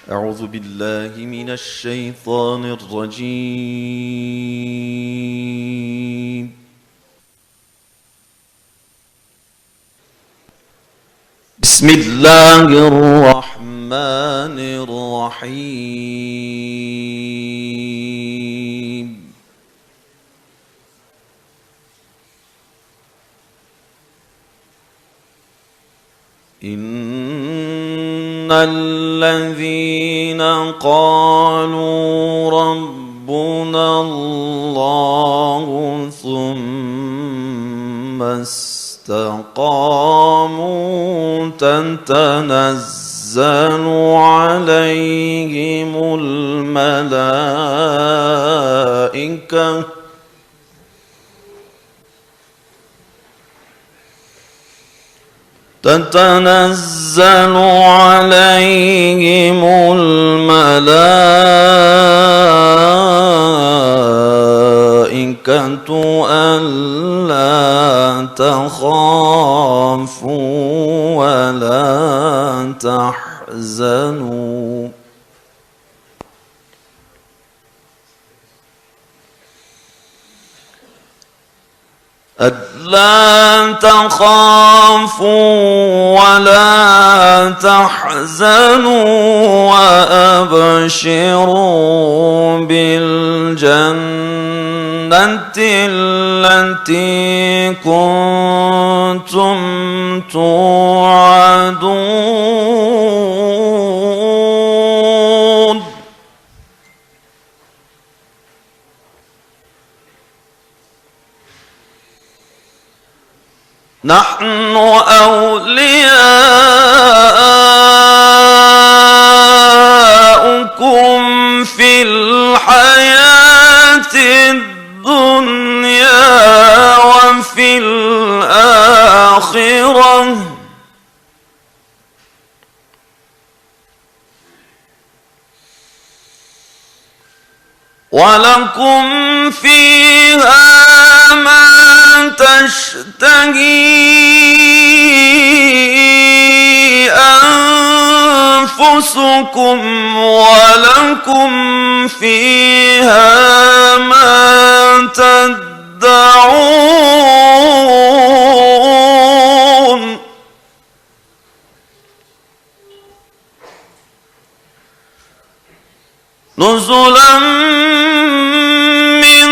أعوذ بالله من الشيطان الرجيم. بسم الله الرحمن الرحيم. إن الذين قالوا ربنا الله ثم استقاموا تتنزل عليهم الملائكة تتنزل عليهم الملائكة ألا تخافوا ولا تحزنوا ألا تخافوا ولا تحزنوا وأبشروا بالجنة التي كنتم توعدون نحن أولياؤكم في الحياة الدنيا وفي الآخرة ولكم فيها ما تشتهي أنفسكم ولكم فيها ما تدعون نزلا من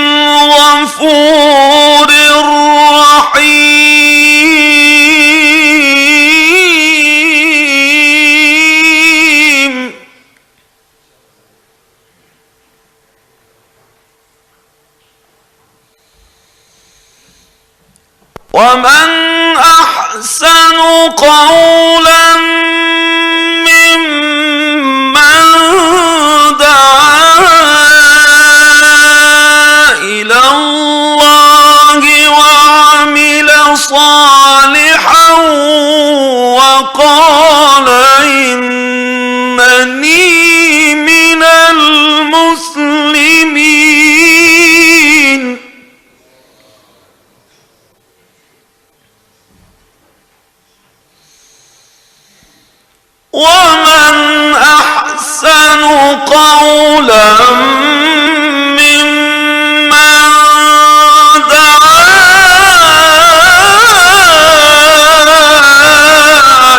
غفور رحيم ومن أحسن قولا ممن دعا إلى الله وعمل صالحا وقال إنني من المسلمين ومن أحسن قولا ممن دعا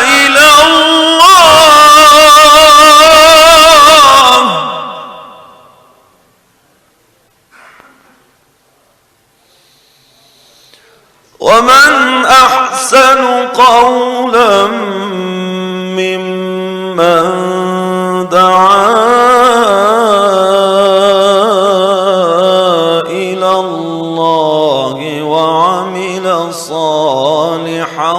إلى الله ومن أحسن قولا ممن دعا إلى الله وعمل صالحا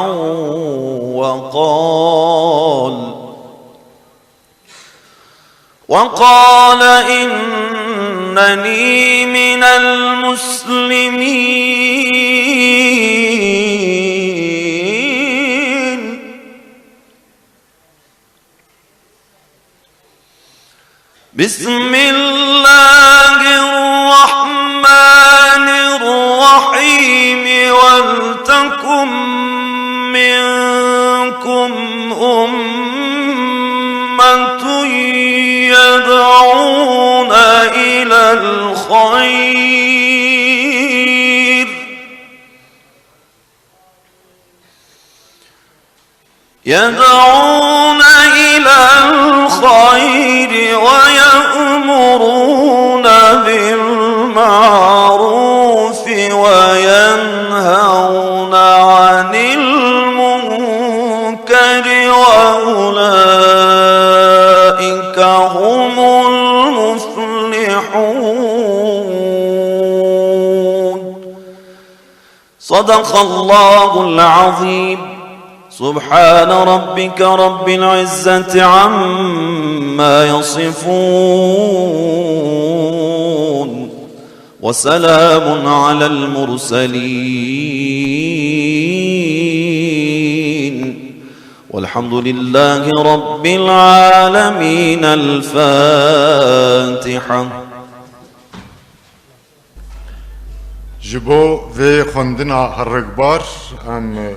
وقال إنني من المسلمين بسم الله الرحمن الرحيم ولتكن منكم أمة الخير ويأمرون بالمعروف وينهون عن المنكر وأولئك هم المفلحون. صدق الله العظيم. سبحان ربك رب العزة عما يصفون وسلام على المرسلين والحمد لله رب العالمين. الفاتحة. جبو في خندنا هالرقبار ام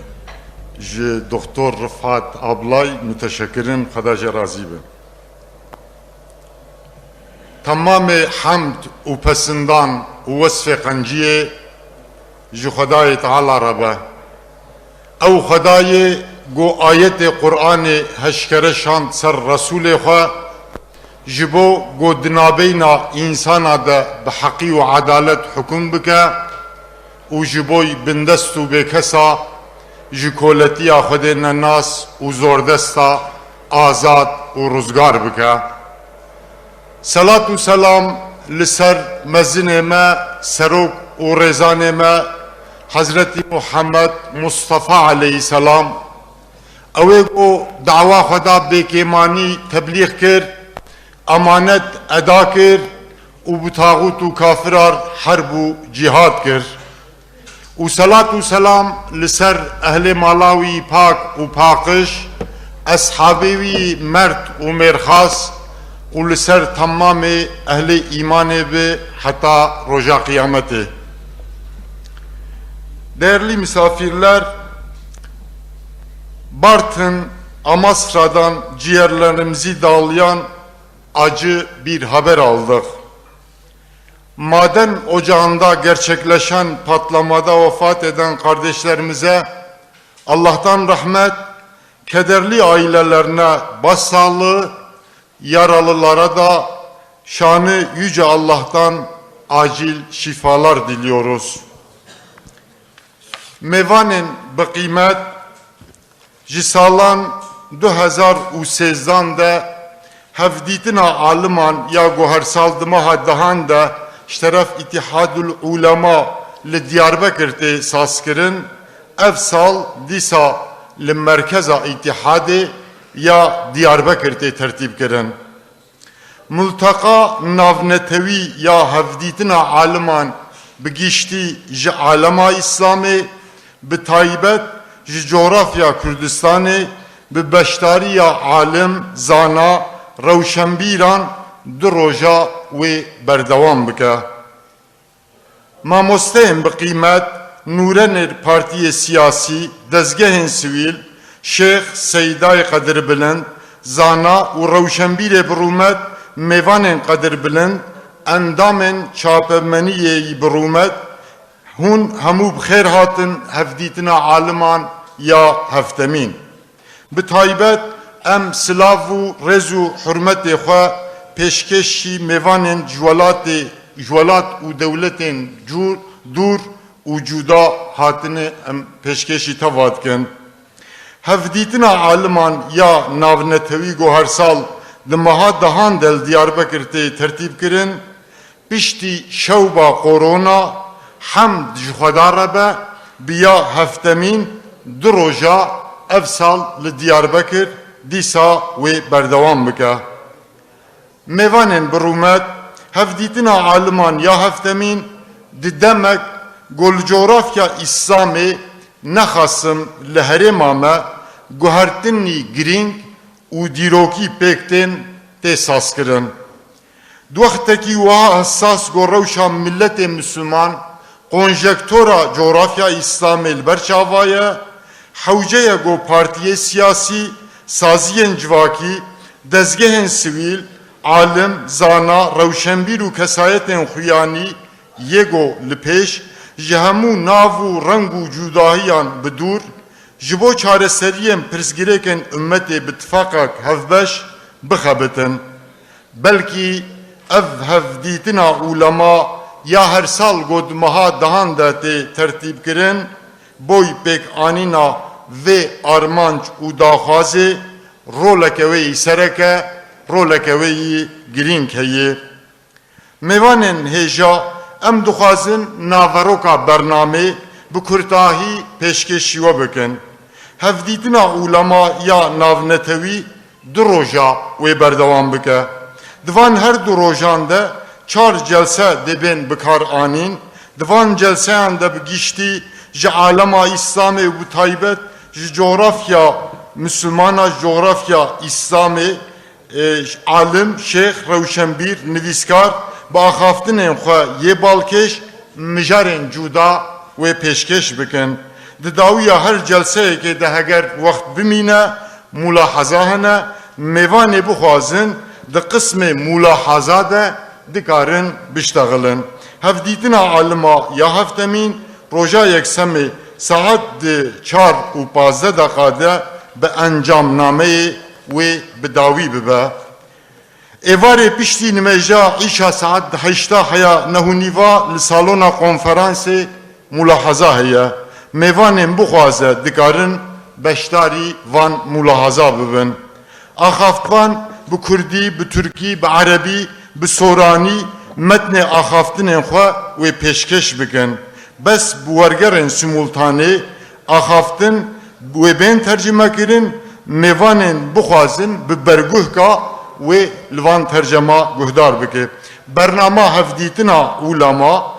جي دكتور رفعت أبلاي متشكرين خداج رازيبه. تمام حمد وپسندان ووصف قنجيه جي خداي تعالى ربه او خداي گو آيت قرآن هشكره شاند سر رسول خواه جبو گو دنابينا انسانا ده بحقي وعدالت حكم بك و جبوي بندستو بكسا جکولتیا خود ناس و زوردستا آزاد و روزگار بکه. صلاة و سلام لسر مزن ما سروک و رزان ما حضرت محمد مصطفى علیه السلام اوه کو دعوه خدا بیکیمانی تبلیغ کرد، امانت ادا کرد و بطاغوت و کافرار حرب و جهاد کرد. و صلاة و سلام لسر اهل مالاوی پاک و پاکش، اصحابی مرد و مرخاص و لسر تمام اهل ایمان به حتی رجا قیامته. Değerli misafirler, Bartın, Amasra'dan ciğerlerimizi dağlayan acı bir haber aldık. Maden ocağında gerçekleşen patlamada vefat eden kardeşlerimize Allah'tan rahmet, kederli ailelerine başsağlığı, yaralılara da şanı yüce Allah'tan acil şifalar diliyoruz. Mevanin bıkıymet, jisalan 2013'dan da hevditina aliman ya gohersaldımı haddahan da şeref İttihadul Ulema li Diyarbakır'te saskirin evsal disa li merkeza İttihadi ya Diyarbakır'te tertip kirin. Multaka navnetevi ya hevditina aliman bigişti ji alema İslami bi taybet ji coğrafya Kürdistan'ı bi beştariya alim zana rewşenbîran du roja ve berdevam bike. Mamosteyên bi qîmet Nûrenê Partiye Siyasî dezgehên sivîl Şeyh Seydayê Qedirbilind zana û rewşenbîrê bi rûmet mêvanên Qedirbilind endamên çapemeniyê bi rûmet hûn hemû bi xêr hatin hevdîtina aliman ya heftemîn. Bi taybet em silav û rêz û hurmetê xwe pêşkeşî mêvanên jwelat û dewletên dûr û cuda hatine em pêşkeşî teva dikin. Hevdîtina aliman ya navnetewî gohersal di meha dehan del Diyarbakir'te tertîb kirin, piştî şewba korona hemd ji xwedar rebe biya heftemîn du roja ev sal li Diyarbakir dîsa wê berdevam bike. Mêvanên bi rûmet hevdîtina aliman ya heftemîn di demek gol coğrafya İslamê nexasim li herêma me guhertinî girîng û dîrokî pêk tê saskirin. Di wextekî wiha hessas got rewşa milletê Müslüman konjektora coğrafya İslamê li ber çava ye, hewceya got partiyê siyasî, saziyên civakî, dezgehên sivîl, عالم زانا روشنبیر و کسایتین خویانی یگو لپیش جهمو ناو و رنگ و جداهیان بدور جبو چاره سریم پرسگیرکن امت بتفاقک هفبش بخبتن بلکی اف دیتنا علما یا هر سال گود مها دهان داته ترتیب کرن بوی پیک آنینا و آرمانج و داخوازه رولکوی سرکه رولکوی گرینک هیه میوانن هجا ام دخوازن ناوروکا برنامه بکرتاهی پیشکشیو بکن هفدیتنا علما یا ناونتوی دو روژا وی بردوام بکه دوان هر دو روژان ده 4 جلسه دبین بکار آنین دوان جلسه انده بگیشتی جه عالما اسلامی و تایبت جه جغرافیا مسلمانا جغرافیا اسلامی عالم شیخ روشنبیر نویسکار با خافتن خواه یه بالکش مجارن جودا و پیشکش بکن داویا هر جلسه که ده اگر وقت بمینه ملاحظه هنه میوان بخوازن ده قسم ملاحظه ده دکارن بشتغلن هفدیتنا عالما یا هفتمین روژا یکسمه ساعت 4 و 15 دقیقه به انجام نامه و بداوی ببه ایوار پشتی نمجا ایشا ساعت 8 هیا نهونیوا لسالونا کنفرانس ملاحظه هیا میوانم بخوازه دکارن بشتاری وان ملاحظه ببن آخافتوان به کردی به ترکی به عربی به سورانی متن آخافتن خواه و پیشکش بکن بس بورگرن سیمولتانه آخافتن و بین ترجمه کرن میوانن بخوازن به برگوه که و لوان ترجمه گهدار بکه برنامه هفدیتنا علما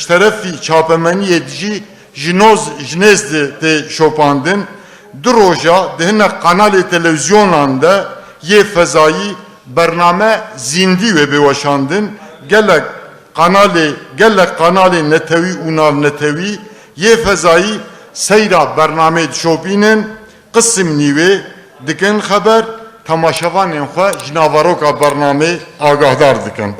طرفی چاپمنی دیجی جنوز ده شوپاندن دو روژا دهنه قنال تلویزیونانده یه فضایی برنامه زیندی و بوشاندن گلک قنال نتوی و ناو نتوی یه فضایی سیرا برنامه شوپینن قسم نیوه دکن خبر تماشاوان خواه جناواروکا برنامه آگاهدار دکن